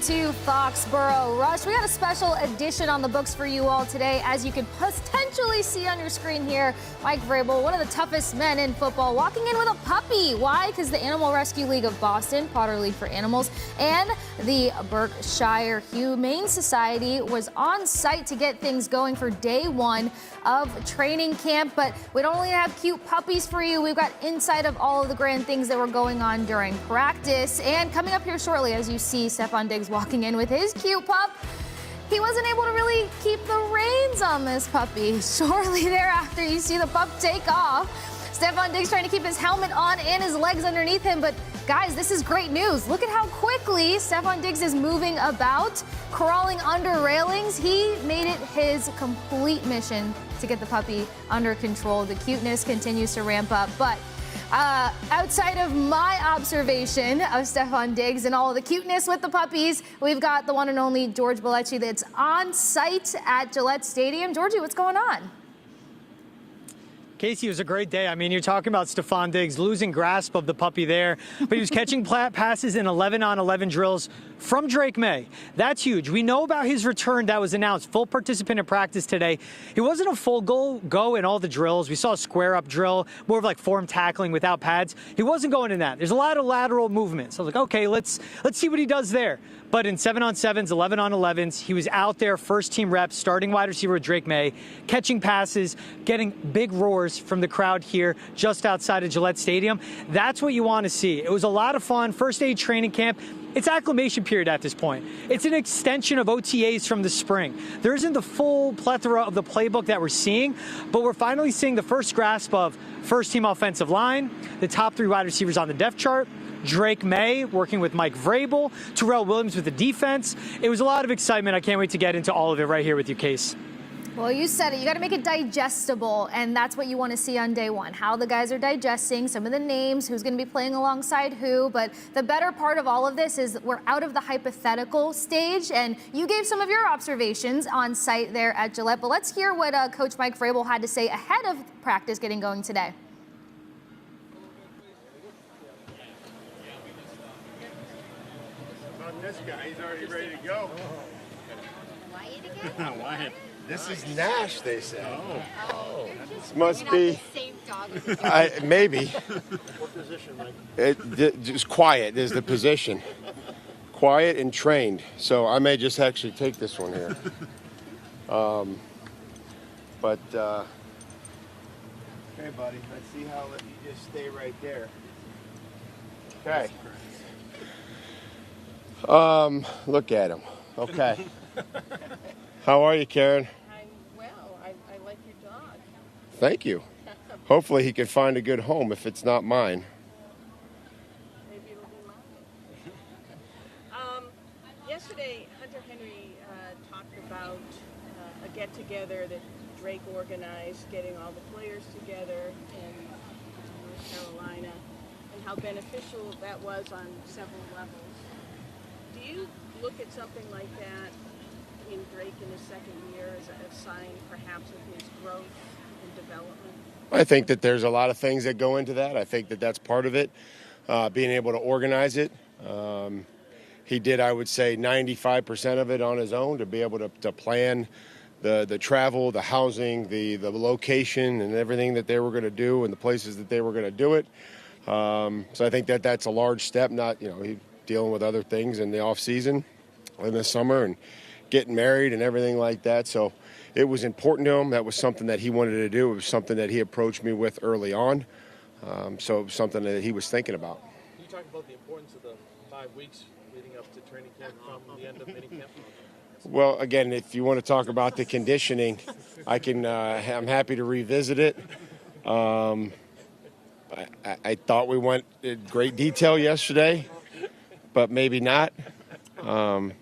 to Foxborough. Rush, we got a special edition on the books for you all today. As you can potentially see on your screen here, Mike Vrabel, one of the toughest men in football, walking in with a puppy. Why? Because the Animal Rescue League of Boston, Potter League for Animals, and the Berkshire Humane Society was on site to get things going for day one of training camp. But we don't only have cute puppies for you. We've got insight of all of the grand things that were going on during practice. And coming up here shortly, as you see Stefon Diggs walking in with his cute pup, he wasn't able to really keep the reins on this puppy. Shortly thereafter, you see the pup take off. Stefon Diggs trying to keep his helmet on and his legs underneath him. But guys, this is great news. Look at how quickly Stefon Diggs is moving about, crawling under railings. He made it his complete mission to get the puppy under control. The cuteness continues to ramp up. But outside of my observation of Stefon Diggs and all of the cuteness with the puppies, we've got the one and only George Balekji that's on site at Gillette Stadium. Georgie, what's going on? Casey, it was a great day. I mean, you're talking about Stefon Diggs losing grasp of the puppy there, but he was catching passes in 11-on-11 drills from Drake Maye. That's huge. We know about his return that was announced, full participant in practice today. He wasn't a full go in all the drills. We saw a square-up drill, more of like form tackling without pads. He wasn't going in that. There's a lot of lateral movement. So I was like, okay, let's see what he does there. But in 7-on-7s, 11-on-11s, he was out there, first-team reps, starting wide receiver with Drake Maye, catching passes, getting big roars from the crowd here just outside of Gillette Stadium. That's what you want to see. It was a lot of fun. First day training camp. It's acclimation period at this point. It's an extension of OTAs from the spring. There isn't the full plethora of the playbook that we're seeing, but we're finally seeing the first grasp of first-team offensive line, the top 3 wide receivers on the depth chart, Drake Maye working with Mike Vrabel, Milton Williams with the defense. It was a lot of excitement. I can't wait to get into all of it right here with you, Case. Well, you said it. You got to make it digestible, and that's what you want to see on day one, how the guys are digesting, some of the names, who's going to be playing alongside who. But the better part of all of this is we're out of the hypothetical stage, and you gave some of your observations on site there at Gillette. But let's hear what Coach Mike Vrabel had to say ahead of practice getting going today. This guy, he's already ready to go. Wyatt again? Wyatt. This is Nash, they say. Oh. This must be. Same dog. Maybe. What position, Mike? Just quiet is the position. Quiet and trained. So I may just actually take this one here. Okay, buddy. Let's see how you just stay right there. Okay. Look at him. Okay. How are you, Karen? I'm well. I like your dog. Thank you. Hopefully he can find a good home if it's not mine. Maybe it'll be mine. Yesterday, Hunter Henry talked about a get-together that Drake organized, getting all the players together in North Carolina, and how beneficial that was on several levels. Do you look at something like that in Drake in his second year as a sign perhaps of his growth and development? I think that there's a lot of things that go into that. I think that that's part of it, being able to organize it. He did, I would say, 95% of it on his own to be able to plan the travel, the housing, the location, and everything that they were going to do and the places that they were going to do it. So I think that that's a large step, he dealing with other things in the off season in the summer and getting married and everything like that. So it was important to him. That was something that he wanted to do. It was something that he approached me with early on. So it was something that he was thinking about. Can you talk about the importance of the 5 weeks leading up to training camp from the end of mini camp? Well, again, if you want to talk about the conditioning, I can. I'm happy to revisit it. I thought we went in great detail yesterday, but maybe not. We're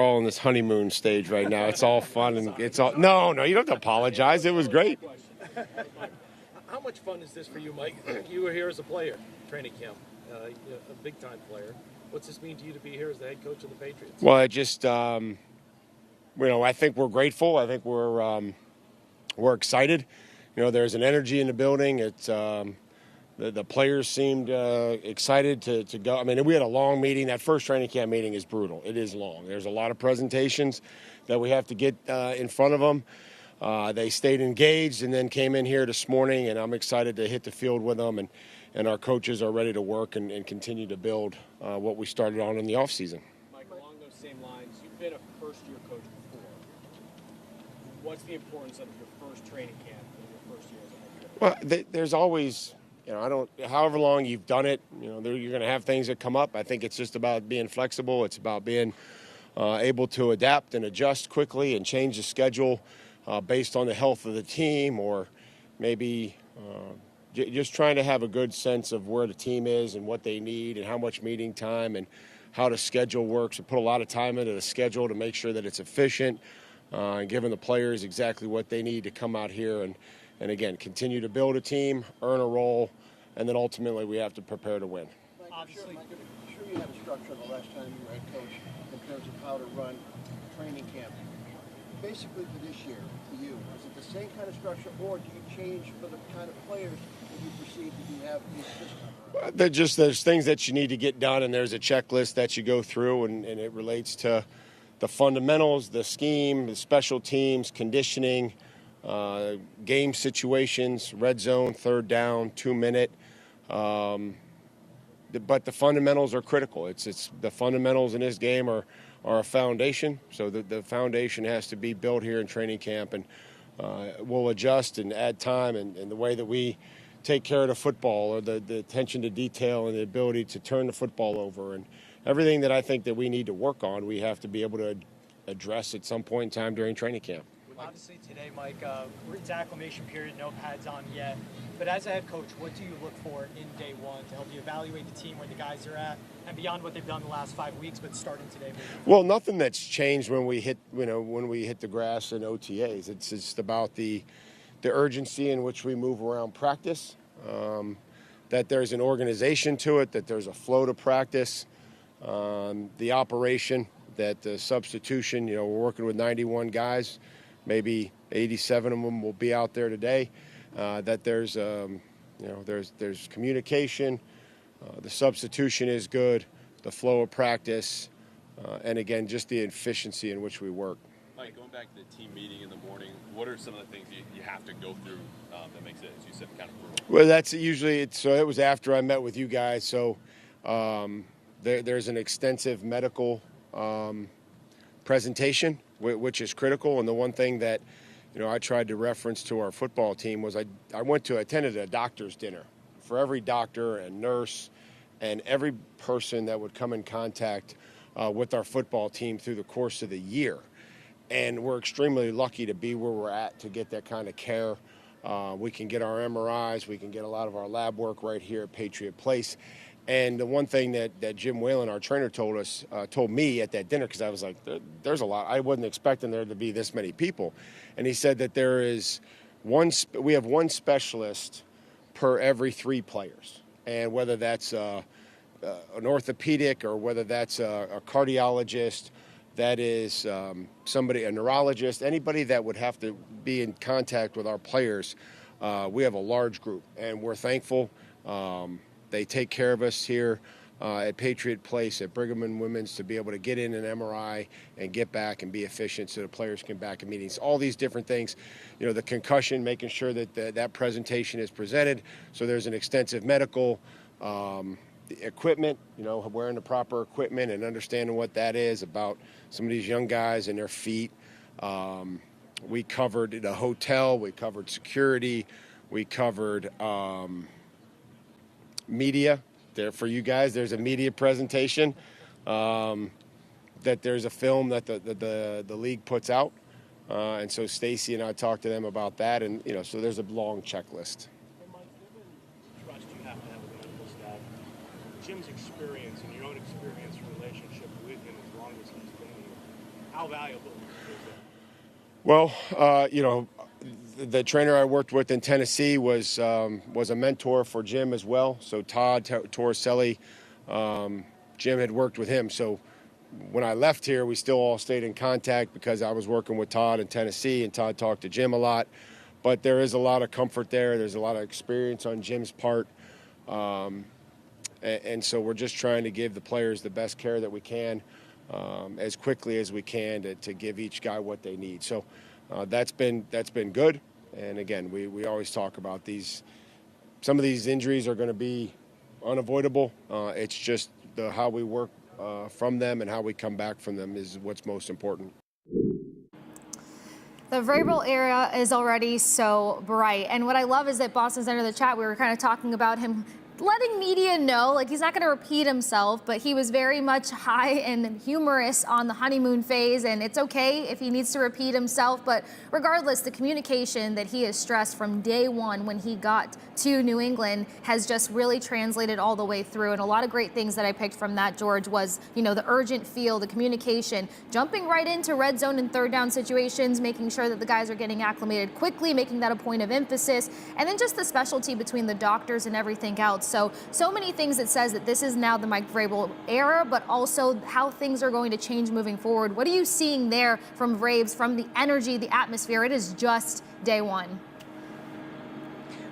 all in this honeymoon stage right now. It's all fun and it's all. No, you don't have to apologize. It was great. How much fun is this for you, Mike? You were here as a player, training camp, a big-time player. What's this mean to you to be here as the head coach of the Patriots? Well, it just, I think we're grateful. I think we're excited. There's an energy in the building. It's, The players seemed excited to go. I mean, we had a long meeting. That first training camp meeting is brutal. It is long. There's a lot of presentations that we have to get in front of them. They stayed engaged and then came in here this morning, and I'm excited to hit the field with them. And our coaches are ready to work and continue to build what we started on in the offseason. Mike, along those same lines, you've been a first-year coach before. What's the importance of your first training camp and your first year as a head coach? Well, there's always, however long you've done it, you're going to have things that come up. I think it's just about being flexible. It's about being able to adapt and adjust quickly and change the schedule based on the health of the team, or maybe just trying to have a good sense of where the team is and what they need and how much meeting time and how the schedule works. We put a lot of time into the schedule to make sure that it's efficient and giving the players exactly what they need to come out here and again, continue to build a team, earn a role, and then ultimately we have to prepare to win. Obviously, I'm sure you had a structure the last time you were head coach in terms of how to run training camp. Basically for this year, for you, is it the same kind of structure, or do you change for the kind of players that you perceive that you have this time? There's things that you need to get done, and there's a checklist that you go through, and it relates to the fundamentals, the scheme, the special teams, conditioning, game situations, red zone, third down, 2-minute. But the fundamentals are critical. It's the fundamentals in this game are a foundation. So the foundation has to be built here in training camp, and we'll adjust and add time and the way that we take care of the football, or the attention to detail and the ability to turn the football over, and everything that I think that we need to work on, we have to be able to address at some point in time during training camp. Obviously today, Mike, it's acclimation period, no pads on yet. But as a head coach, what do you look for in day one to help you evaluate the team, where the guys are at, and beyond what they've done the last 5 weeks, but starting today? Well, nothing that's changed when we hit the grass in OTAs. It's just about the urgency in which we move around practice, that there's an organization to it, that there's a flow to practice, the operation, that the substitution. We're working with 91 guys. Maybe 87 of them will be out there today. That there's communication. The substitution is good. The flow of practice, and again, just the efficiency in which we work. Mike, going back to the team meeting in the morning, what are some of the things you have to go through that makes it, as you said, kind of brutal? Well, that's usually so. It was after I met with you guys, so there's an extensive medical presentation, which is critical. And the one thing that I tried to reference to our football team was I attended a doctor's dinner for every doctor and nurse and every person that would come in contact with our football team through the course of the year. And we're extremely lucky to be where we're at to get that kind of care. We can get our MRIs, we can get a lot of our lab work right here at Patriot Place. And the one thing that Jim Whalen, our trainer, told me at that dinner, because I was like, there's a lot. I wasn't expecting there to be this many people. And he said that we have one specialist per every 3 players. And whether that's an orthopedic or whether that's a cardiologist, that is a neurologist, anybody that would have to be in contact with our players, we have a large group. And we're thankful. They take care of us here at Patriot Place, at Brigham and Women's, to be able to get in an MRI and get back and be efficient so the players can back in meetings. All these different things, the concussion, making sure that that presentation is presented. So there's an extensive medical equipment, wearing the proper equipment and understanding what that is about some of these young guys and their feet. We covered the hotel, we covered security, we covered media. There for you guys, there's a media presentation that there's a film that the league puts out, and so Stacy and I talked to them about that, and so there's a long checklist. And Mike, given the trust you have to have with the medical staff, Jim's experience and your own experience relationship with him as long as he's been here, how valuable is that? Well, the trainer I worked with in Tennessee was a mentor for Jim as well. So Todd Torricelli, Jim had worked with him. So when I left here, we still all stayed in contact because I was working with Todd in Tennessee, and Todd talked to Jim a lot. But there is a lot of comfort there. There's a lot of experience on Jim's part. And so we're just trying to give the players the best care that we can as quickly as we can to give each guy what they need. So that's been good. And again, we always talk about these. Some of these injuries are going to be unavoidable. It's just how we work from them and how we come back from them is what's most important. The Vrabel era is already so bright. And what I love is that Boston's under the chat, we were kind of talking about him letting media know, like, he's not going to repeat himself, but he was very much high and humorous on the honeymoon phase, and it's okay if he needs to repeat himself. But regardless, the communication that he has stressed from day one when he got to New England has just really translated all the way through. And a lot of great things that I picked from that, George, was, you know, the urgent feel, the communication, jumping right into red zone and third down situations, making sure that the guys are getting acclimated quickly, making that a point of emphasis, and then just the specialty between the doctors and everything else. So many things that says that this is now the Mike Vrabel era, but also how things are going to change moving forward. What are you seeing there from Vrabes, from the energy, the atmosphere? It is just day one.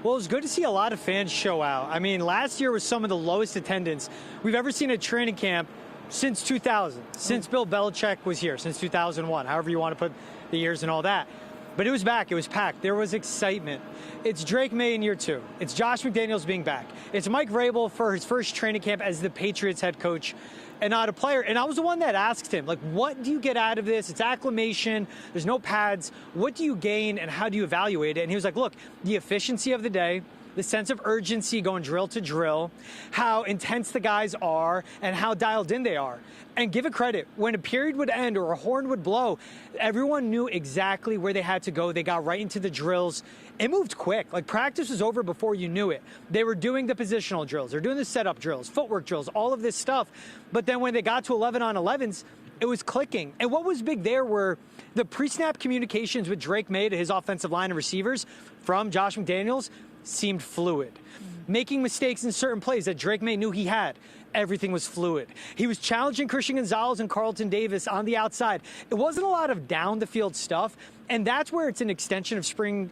Well, it's good to see a lot of fans show out. I mean, last year was some of the lowest attendance we've ever seen at training camp since 2000, since Bill Belichick was here, since 2001, however you want to put the years and all that. But it was back. It was packed. There was excitement. It's Drake Maye in year 2. It's Josh McDaniels being back. It's Mike Vrabel for his first training camp as the Patriots head coach and not a player. And I was the one that asked him, like, what do you get out of this? It's acclimation. There's no pads. What do you gain and how do you evaluate it? And he was like, look, the efficiency of the day, the sense of urgency going drill to drill, how intense the guys are, and how dialed in they are. And give it credit. When a period would end or a horn would blow, everyone knew exactly where they had to go. They got right into the drills. It moved quick. Like, practice was over before you knew it. They were doing the positional drills. They're doing the setup drills, footwork drills, all of this stuff. But then when they got to 11-on-11s, it was clicking. And what was big there were the pre-snap communications with Drake Maye to his offensive line and receivers from Josh McDaniels seemed fluid. Making mistakes in certain plays that Drake Maye knew he had. Everything was fluid. He was challenging Christian Gonzalez and Carlton Davis on the outside. It wasn't a lot of down-the-field stuff, and that's where it's an extension of spring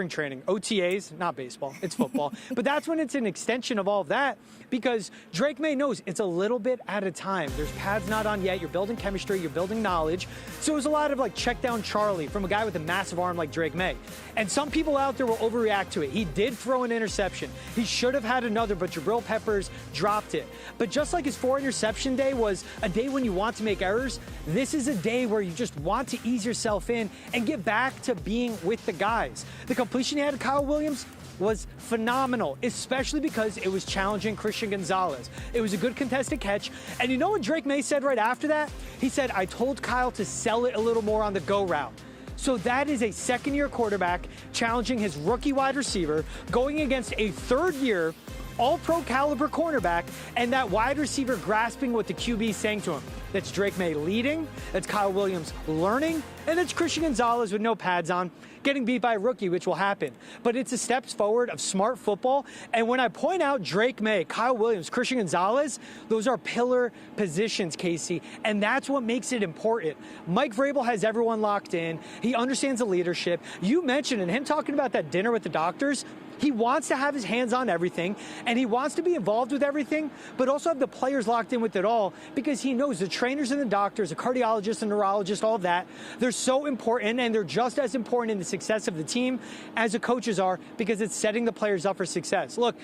training. OTAs, not baseball, it's football. But that's when it's an extension of all of that, because Drake Maye knows it's a little bit at a time. There's pads not on yet. You're building chemistry. You're building knowledge. So it was a lot of, like, check down Charlie from a guy with a massive arm like Drake Maye. And some people out there will overreact to it. He did throw an interception. He should have had another, but Jabril Peppers dropped it. But just like his 4-interception day was a day when you want to make errors, this is a day where you just want to ease yourself in and get back to being with the guys. The completion he had to Kyle Williams was phenomenal, especially because it was challenging Christian Gonzalez. It was a good contested catch. And you know what Drake Maye said right after that? He said, I told Kyle to sell it a little more on the go route. So that is a second-year quarterback challenging his rookie wide receiver, going against a third-year all-pro caliber cornerback, and that wide receiver grasping what the QB is saying to him. That's Drake Maye leading, that's Kyle Williams learning, and that's Christian Gonzalez with no pads on, getting beat by a rookie, which will happen. But it's a steps forward of smart football, and when I point out Drake Maye, Kyle Williams, Christian Gonzalez, those are pillar positions, Casey, and that's what makes it important. Mike Vrabel has everyone locked in. He understands the leadership. You mentioned, and him talking about that dinner with the doctors, he wants to have his hands on everything, and he wants to be involved with everything, but also have the players locked in with it all, because he knows the trainers and the doctors, the cardiologists and neurologists, all of that, they're so important, and they're just as important in the success of the team as the coaches are, because it's setting the players up for success. Look,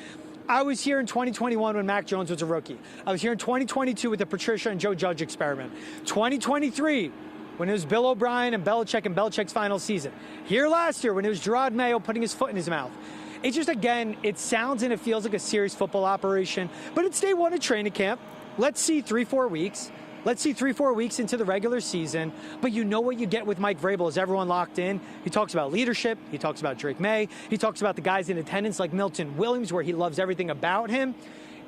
I was here in 2021 when Mac Jones was a rookie. I was here in 2022 with the Patricia and Joe Judge experiment. 2023, when it was Bill O'Brien and Belichick's final season. Here last year when it was Gerard Mayo putting his foot in his mouth. It's just, again, it sounds and it feels like a serious football operation, but it's day one of training camp. Let's see 3-4 weeks. Let's see 3-4 weeks into the regular season. But you know what you get with Mike Vrabel is everyone locked in. He talks about leadership. He talks about Drake Maye. He talks about the guys in attendance like Milton Williams, where he loves everything about him.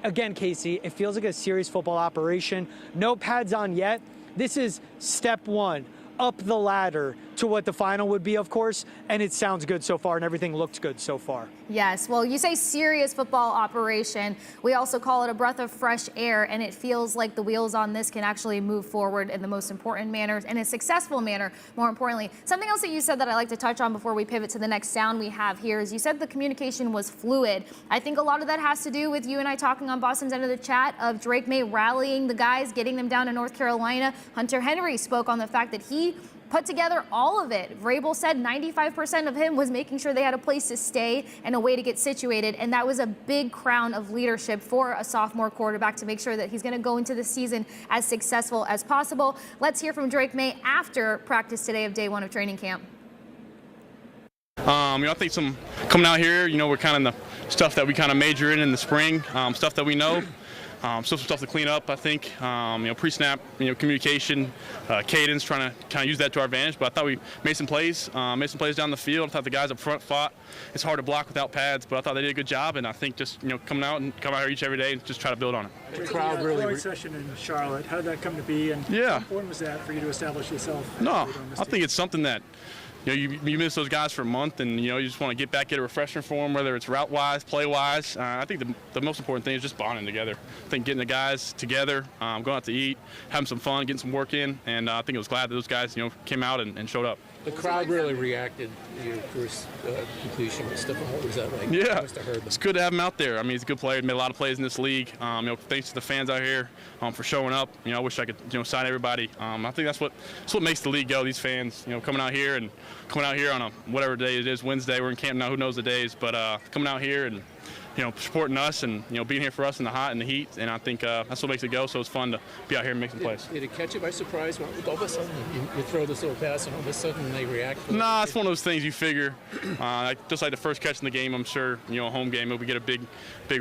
Again, Casey, it feels like a serious football operation. No pads on yet. This is step one up the ladder to what the final would be, of course, and it sounds good so far, and everything looks good so far. Yes, well, you say serious football operation. We also call it a breath of fresh air, and it feels like the wheels on this can actually move forward in the most important manners, in a successful manner, more importantly. Something else that you said that I'd like to touch on before we pivot to the next sound we have here is you said the communication was fluid. I think a lot of that has to do with you and I talking on Boston's End of the Chat of Drake Maye rallying the guys, getting them down to North Carolina. Hunter Henry spoke on the fact that he put together all of it. Vrabel said 95% of him was making sure they had a place to stay and a way to get situated, and that was a big crown of leadership for a sophomore quarterback to make sure that he's going to go into the season as successful as possible. Let's hear from Drake Maye after practice today of day one of training camp. I think some coming out here, we're kind of in the stuff that we kind of major in the spring, stuff that we know. Still some stuff to clean up, I think. Pre-snap, communication, cadence, trying to kind of use that to our advantage. But I thought we made some plays down the field. I thought the guys up front fought. It's hard to block without pads, but I thought they did a good job. And I think just come out here each every day and just try to build on it. The crowd really. Session in Charlotte. How did that come to be? And how important was that for you to establish yourself? No, I think it's something that. You miss those guys for a month, and you just want to get back, get a refresher for them, whether it's route-wise, play-wise. I think the most important thing is just bonding together. I think getting the guys together, going out to eat, having some fun, getting some work in, and I think I was glad that those guys, came out and showed up. The crowd really reacted to your first completion with Stefon. What was that like? Yeah, Must have heard them. It's good to have him out there. I mean, he's a good player. He made a lot of plays in this league. Thanks to the fans out here for showing up. I wish I could sign everybody. I think that's what makes the league go. These fans, coming out here on a whatever day it is, Wednesday. We're in camp now. Who knows the days? But coming out here and supporting us and being here for us in the hot and the heat, and I think that's what makes it go. So it's fun to be out here and make some plays. Did it catch you by surprise? All of a sudden, you throw this little pass, and all of a sudden they react. Nah, it's one of those things you figure. Just like the first catch in the game, I'm sure a home game if we get a big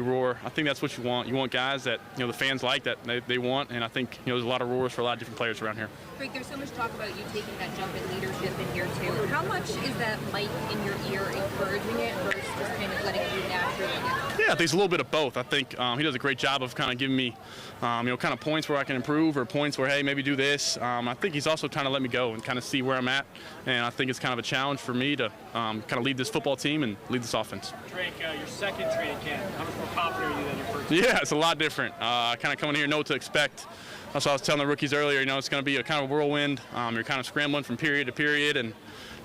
roar. I think that's what you want. You want guys that the fans like, that they want, and I think there's a lot of roars for a lot of different players around here. Drake, there's so much talk about you taking that jump in leadership in here too. How much is that mic in your ear encouraging it versus just kind of letting you naturally get? Yeah, I think it's a little bit of both. I think he does a great job of kind of giving me, kind of points where I can improve or points where, hey, maybe do this. I think he's also trying to let me go and kind of see where I'm at, and I think it's kind of a challenge for me to kind of lead this football team and lead this offense. Drake, your second training camp, how much more confident are you than your first? Yeah, it's a lot different. Kind of coming here, know what to expect. That's what I was telling the rookies earlier. It's going to be a kind of whirlwind. You're kind of scrambling from period to period, and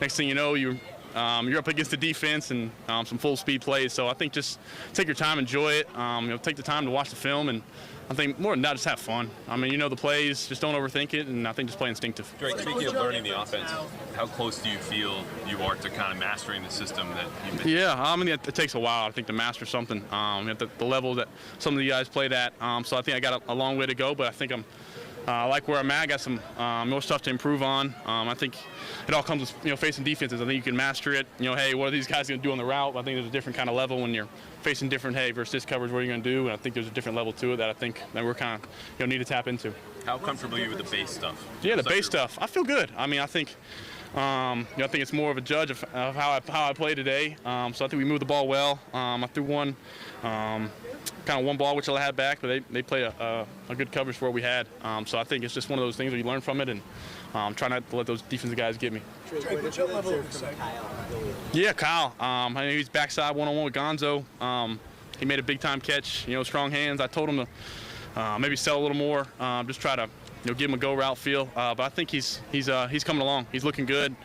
next thing you know, you're up against the defense and some full speed plays. So I think just take your time, enjoy it. Take the time to watch the film, and I think more than that, just have fun. I mean, the plays, just don't overthink it, and I think just play instinctive. Drake, speaking of learning the offense, how close do you feel you are to kind of mastering the system that you've been? Yeah, I mean, it takes a while, I think, to master something at the level that some of the guys played at. So I think I got a long way to go, but I think I like where I'm at. I got some more stuff to improve on. I think it all comes with facing defenses. I think you can master it. Hey, what are these guys going to do on the route? I think there's a different kind of level when you're facing different. Hey, versus this coverage, what are you going to do? And I think there's a different level to it that I think that we're kind of need to tap into. How comfortable are you with the base stuff? Yeah, the base stuff. I feel good. I mean, I think it's more of a judge of how I play today. So I think we moved the ball well. I threw one. Kind of one ball which I had back, but they played a good coverage for what we had. So I think it's just one of those things where you learn from it, and try not to let those defensive guys get me. Drake, what's your level of excitement? Yeah, Kyle. I know he's backside one-on-one with Gonzo. He made a big-time catch. Strong hands. I told him to maybe sell a little more. Just try to give him a go route feel. But I think he's coming along. He's looking good.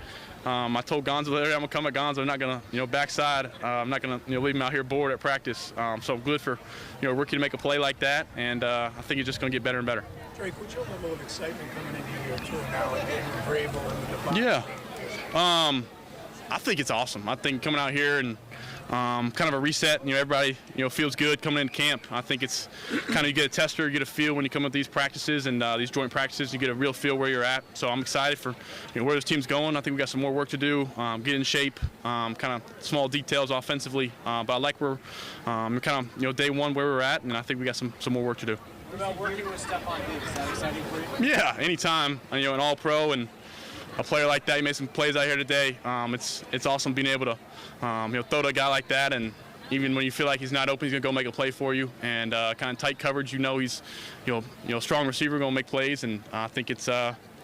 I told Gonzo later, I'm gonna come at Gonzo. I'm not gonna, backside. I'm not gonna, leave him out here bored at practice. So good for, a rookie to make a play like that, and I think he's just gonna get better and better. Drake, what's your level of excitement coming into your tour now and Vrabel and the department? Yeah, I think it's awesome. I think coming out here and kind of a reset. Everybody, feels good coming into camp. I think it's kind of you get a tester, you get a feel when you come with these practices and these joint practices. You get a real feel where you're at. So I'm excited for where this team's going. I think we got some more work to do. Get in shape. Kind of small details offensively, but I like where kind of day one where we're at, and I think we got some more work to do. What about working with Stefon Diggs? Is that exciting for you? Yeah, anytime. An All-Pro and a player like that. He made some plays out here today. It's awesome being able to throw to a guy like that, and even when you feel like he's not open, he's gonna go make a play for you. And kind of tight coverage, he's strong receiver, gonna make plays, and I think it's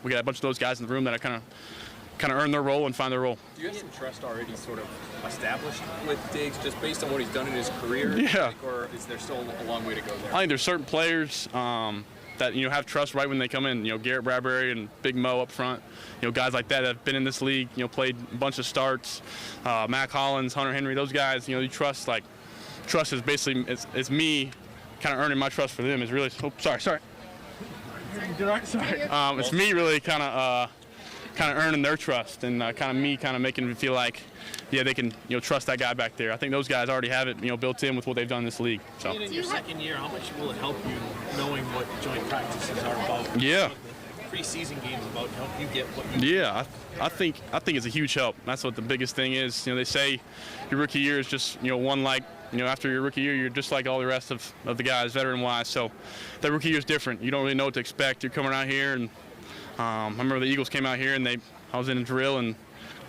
we got a bunch of those guys in the room that are kind of earn their role and find their role. Do you have some trust already sort of established with Diggs just based on what he's done in his career? Yeah. Or is there still a long way to go there? I think there's certain players that have trust right when they come in. Garrett Bradbury and Big Mo up front. Guys like that have been in this league. Played a bunch of starts. Mac Hollins, Hunter Henry, those guys. You trust trust is basically it's me kind of earning my trust for them. Is really sorry. It's me really kind of earning their trust and kind of me making them feel like, yeah, they can trust that guy back there. I think those guys already have it built in with what they've done in this league. So. In your second year, how much will it help you knowing what joint practices are about? Yeah. Preseason games about to help you get what you Yeah, I think it's a huge help. That's what the biggest thing is. They say your rookie year is just one like. After your rookie year, you're just like all the rest of the guys, veteran-wise. So that rookie year is different. You don't really know what to expect. You're coming out here, and I remember the Eagles came out here, and I was in a drill, and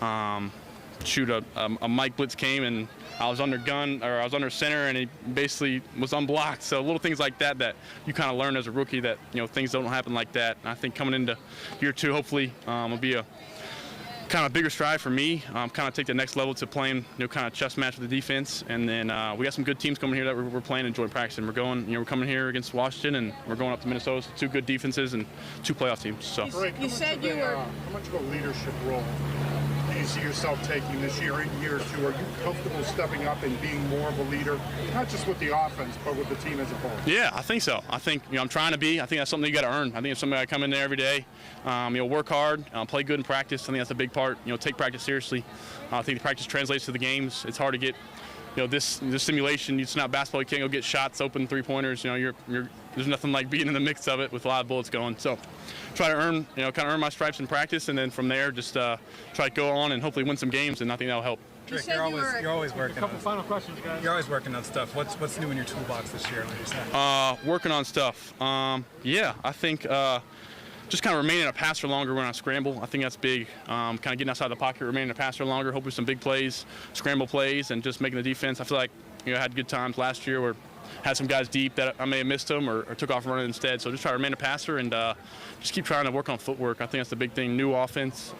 a Mike blitz came, and I was under center, and he basically was unblocked. So little things like that you kind of learn as a rookie that things don't happen like that. And I think coming into year 2, hopefully, will be a kind of bigger stride for me, kind of take the next level to playing, kind of chess match with the defense. And then we got some good teams coming here that we're playing and joint practicing. We're going, we're coming here against Washington, and we're going up to Minnesota. So 2 good defenses and 2 playoff teams. So. You said you were. How much of a leadership role do you see yourself taking this year in year 2? Are you comfortable stepping up and being more of a leader, not just with the offense, but with the team as a whole? Yeah, I think so. I think I'm trying to be. I think that's something you got to earn. I think it's something I come in there every day. Work hard, play good in practice. I think that's a big part. Take practice seriously. I think the practice translates to the games. It's hard to get, this simulation. It's not basketball. You can't go get shots, open 3-pointers. There's nothing like being in the mix of it with a lot of bullets going. So, try to earn, earn my stripes in practice, and then from there, just try to go on and hopefully win some games, and I think that'll help. Drake, you're always working. A couple final questions, guys. You're always working on stuff. What's new in your toolbox this year? Like you said? Working on stuff. Yeah, I think. Just kind of remaining a passer longer when I scramble. I think that's big. Kind of getting outside the pocket, remaining a passer longer, hoping some big plays, scramble plays, and just making the defense. I feel like I had good times last year where had some guys deep that I may have missed them or took off running instead. So just try to remain a passer and just keep trying to work on footwork. I think that's the big thing. New offense,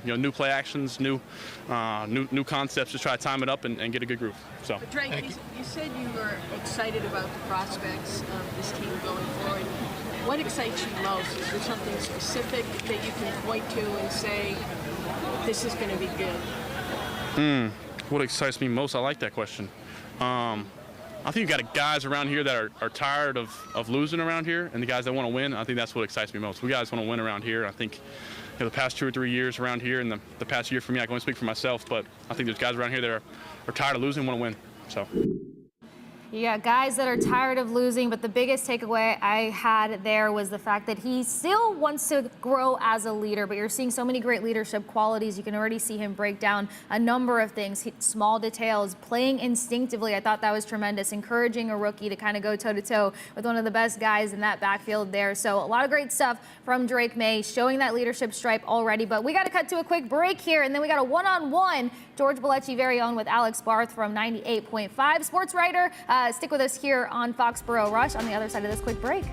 new play actions, new concepts. Just try to time it up and get a good groove. So. Drake, you said you were excited about the prospects of this team going forward. What excites you most? Is there something specific that you can point to and say, this is going to be good? What excites me most? I like that question. I think you've got guys around here that are tired of losing around here, and the guys that want to win. I think that's what excites me most. We guys want to win around here. I think the past 2 or 3 years around here, and the past year for me, I can only speak for myself, but I think there's guys around here that are tired of losing and want to win. So. You got guys that are tired of losing, but the biggest takeaway I had there was the fact that he still wants to grow as a leader, but you're seeing so many great leadership qualities. You can already see him break down a number of things, small details, playing instinctively. I thought that was tremendous, encouraging a rookie to kind of go toe-to-toe with one of the best guys in that backfield there. So a lot of great stuff from Drake Maye, showing that leadership stripe already. But we got to cut to a quick break here, and then we got a one-on-one George Balekji very own with Alex Barth from 98.5, sports writer. Stick with us here on Foxborough Rush on the other side of this quick break.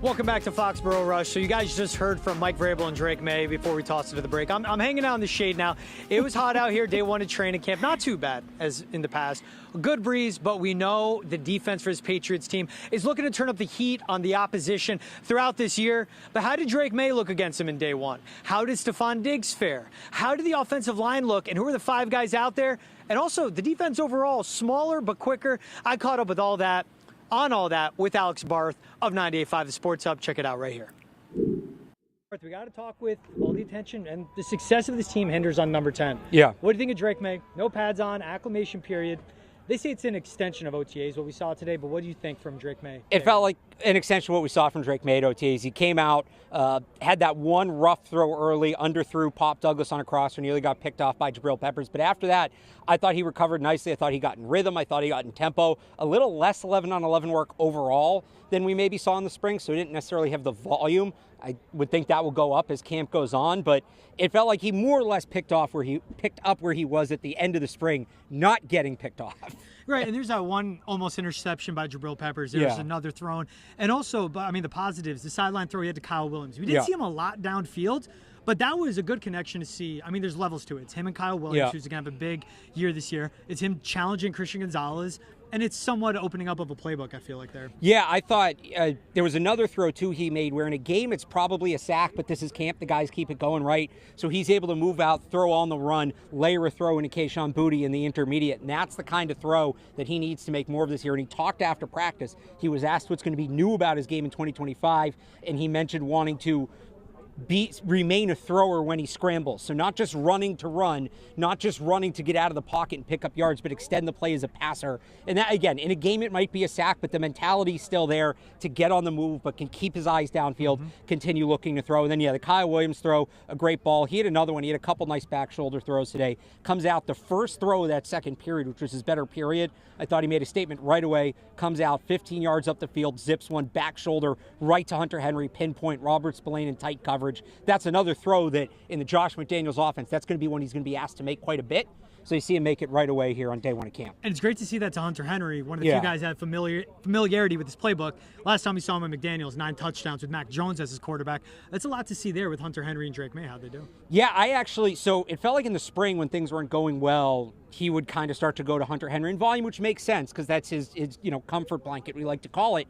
Welcome back to Foxborough Rush. So you guys just heard from Mike Vrabel and Drake Maye before we tossed it to the break. I'm hanging out in the shade now. It was hot out here, day one of training camp. Not too bad as in the past. A good breeze, but we know the defense for this Patriots team is looking to turn up the heat on the opposition throughout this year. But how did Drake Maye look against him in day one? How did Stefon Diggs fare? How did the offensive line look? And who are the 5 guys out there? And also the defense overall, smaller but quicker. I caught up with all that. On all that with Alex Barth of 98.5 The Sports Hub. Check it out right here. We got to talk with all the attention and the success of this team hinders on number 10. Yeah. What do you think of Drake Maye? No pads on, acclimation period. They say it's an extension of OTAs, what we saw today, but what do you think from Drake Maye? It felt like an extension of what we saw from Drake Maye at OTAs. He came out, had that one rough throw early, underthrew Pop Douglas on a crosser, nearly got picked off by Jabril Peppers. But after that, I thought he recovered nicely. I thought he got in rhythm. I thought he got in tempo. A little less 11-on-11 work overall than we maybe saw in the spring, so he didn't necessarily have the volume. I would think that will go up as camp goes on, but it felt like he more or less picked up where he was at the end of the spring, not getting picked off. Right, and there's that one almost interception by Jabril Peppers. There's another thrown. And also, I mean, the positives, the sideline throw he had to Kyle Williams. We didn't see him a lot downfield, but that was a good connection to see. I mean, there's levels to it. It's him and Kyle Williams, who's going to have a big year this year. It's him challenging Christian Gonzalez. And it's somewhat opening up of a playbook, I feel like, there. Yeah, I thought there was another throw, too, he made where in a game it's probably a sack, but this is camp. The guys keep it going right. So he's able to move out, throw on the run, layer a throw into Keyshawn Boutte in the intermediate. And that's the kind of throw that he needs to make more of this year. And he talked after practice. He was asked what's going to be new about his game in 2025, and he mentioned wanting to remain a thrower when he scrambles. So not just running to run, not just running to get out of the pocket and pick up yards, but extend the play as a passer. And that, again, in a game it might be a sack, but the mentality's still there to get on the move, but can keep his eyes downfield, continue looking to throw. And then, the Kyle Williams throw, a great ball. He had another one. He had a couple nice back shoulder throws today. Comes out the first throw of that second period, which was his better period. I thought he made a statement right away. Comes out 15 yards up the field, zips one back shoulder right to Hunter Henry, pinpoint Robert Spillane in tight coverage. That's another throw that in the Josh McDaniels offense, that's going to be one he's going to be asked to make quite a bit. So you see him make it right away here on day one of camp. And it's great to see that to Hunter Henry, one of the few guys that have familiarity with his playbook. Last time we saw him at McDaniels, 9 touchdowns with Mac Jones as his quarterback. That's a lot to see there with Hunter Henry and Drake Maye, how they do. Yeah, so it felt like in the spring when things weren't going well, he would kind of start to go to Hunter Henry in volume, which makes sense because that's his comfort blanket, we like to call it.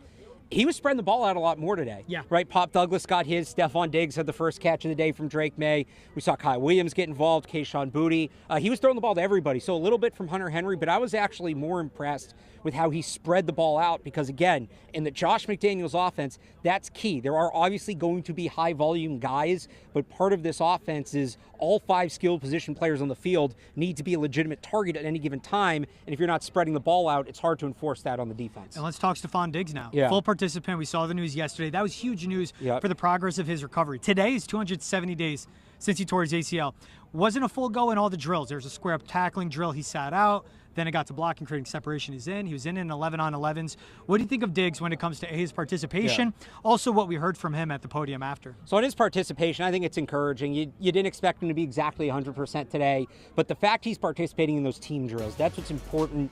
He was spreading the ball out a lot more today. Yeah. Right? Pop Douglas got his. Stefon Diggs had the first catch of the day from Drake Maye. We saw Kyle Williams get involved, Keyshawn Boutte. He was throwing the ball to everybody. So a little bit from Hunter Henry, but I was actually more impressed with how he spread the ball out because, again, in the Josh McDaniels offense, that's key. There are obviously going to be high-volume guys, but part of this offense is all 5 skilled position players on the field need to be a legitimate target at any given time, and if you're not spreading the ball out, it's hard to enforce that on the defense. And let's talk Stefon Diggs now. Yeah. Full participant. We saw the news yesterday. That was huge news for the progress of his recovery. Today is 270 days since he tore his ACL. Wasn't a full go in all the drills. There was a square-up tackling drill. He sat out. Then it got to blocking, creating separation. He's in. He was in 11-on-11s. What do you think of Diggs when it comes to his participation? Also, what we heard from him at the podium after. So on his participation, I think it's encouraging. You didn't expect him to be exactly 100% today, but the fact he's participating in those team drills, that's what's important.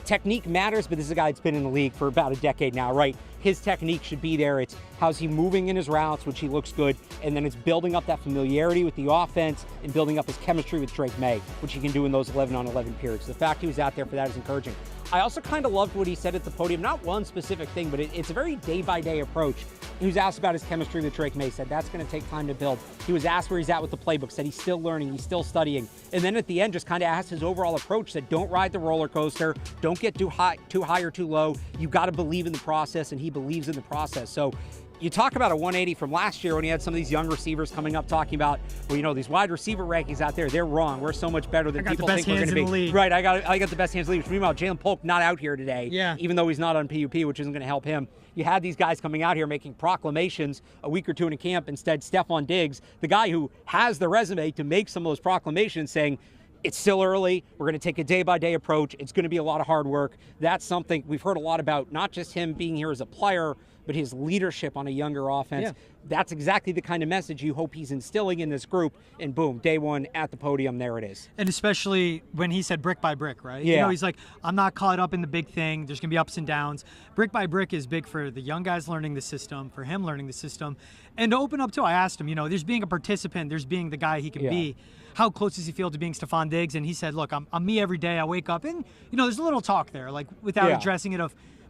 Technique matters, but this is a guy that's been in the league for about a decade now, right? His technique should be there. It's how's he moving in his routes, which he looks good, and then it's building up that familiarity with the offense and building up his chemistry with Drake Maye, which he can do in those 11-on-11 periods. The fact he was out there for that is encouraging. I also kind of loved what he said at the podium. Not one specific thing, but it's a very day-by-day approach. He was asked about his chemistry with Drake Maye, said that's going to take time to build. He was asked where he's at with the playbook, said he's still learning, he's still studying. And then at the end, just kind of asked his overall approach, said don't ride the roller coaster, don't get too high or too low. You've got to believe in the process, and he believes in the process. So you talk about a 180 from last year when he had some of these young receivers coming up talking about, well, these wide receiver rankings out there, they're wrong. We're so much better than people think we're going to be. Right, I got the best hands in the league. Meanwhile, Jalen Polk not out here today, even though he's not on PUP, which isn't going to help him. You had these guys coming out here making proclamations a week or two in a camp. Instead, Stefon Diggs, the guy who has the resume to make some of those proclamations, saying, it's still early. We're going to take a day-by-day approach. It's going to be a lot of hard work. That's something we've heard a lot about, not just him being here as a player, but his leadership on a younger offense, that's exactly the kind of message you hope he's instilling in this group. And boom, day one at the podium, there it is. And especially when he said brick by brick, right? Yeah. You know, he's like, I'm not caught up in the big thing. There's going to be ups and downs. Brick by brick is big for the young guys learning the system, for him learning the system. And to open up, too, I asked him, you know, there's being a participant, there's being the guy he can be. How close does he feel to being Stefon Diggs? And he said, look, I'm me every day. I wake up and, you know, there's a little talk there, like without addressing it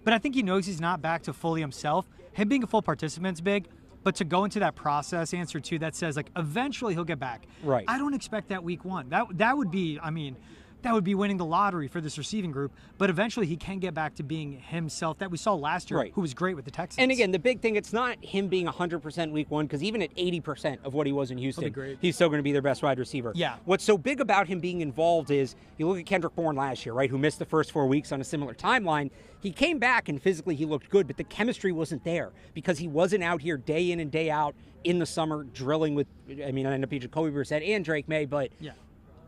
but I think he knows he's not back to fully himself. Him being a full participant's big, but to go into that process, answer two, that says, like, eventually he'll get back. Right. I don't expect that week one. That would be, I mean, that would be winning the lottery for this receiving group. But eventually he can get back to being himself that we saw last year, who was great with the Texans. And again, the big thing, it's not him being 100% week one, because even at 80% of what he was in Houston, he's still going to be their best wide receiver. Yeah. What's so big about him being involved is, you look at Kendrick Bourne last year, right, who missed the first 4 weeks on a similar timeline. He came back and physically he looked good, but the chemistry wasn't there because he wasn't out here day in and day out in the summer drilling with, I mean, I end up being Jacoby Brissett and Drake Maye, but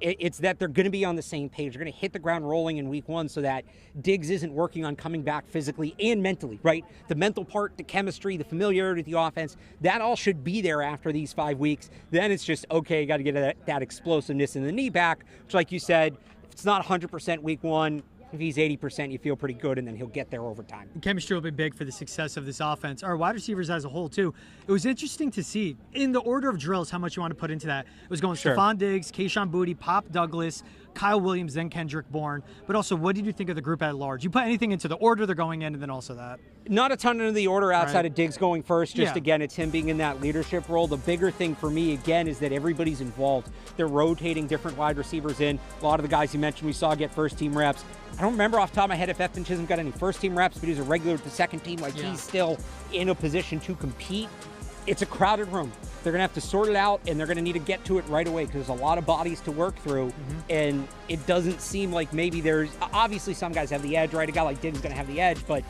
it's that they're going to be on the same page. They're going to hit the ground rolling in week one so that Diggs isn't working on coming back physically and mentally, right? The mental part, the chemistry, the familiarity with the offense, that all should be there after these 5 weeks. Then it's just, okay, you got to get that explosiveness in the knee back, which, like you said, if it's not 100% week one, if he's 80%, you feel pretty good, and then he'll get there over time. Chemistry will be big for the success of this offense. Our wide receivers as a whole, too. It was interesting to see, in the order of drills, how much you want to put into that. It was going Stefon Diggs, Kayshon Boutte, Pop Douglas, Kyle Williams, then Kendrick Bourne. But also, what did you think of the group at large? You put anything into the order they're going in, and then also that? Not a ton into the order outside of Diggs going first. Just, again, it's him being in that leadership role. The bigger thing for me, again, is that everybody's involved. They're rotating different wide receivers in. A lot of the guys you mentioned we saw get first-team reps. I don't remember off the top of my head if Efton Chisholm got any first-team reps, but he's a regular with the second team. Like, he's still in a position to compete. It's a crowded room. They're going to have to sort it out, and they're going to need to get to it right away because there's a lot of bodies to work through, and it doesn't seem like maybe there's – obviously some guys have the edge, right? A guy like Diggs is going to have the edge, but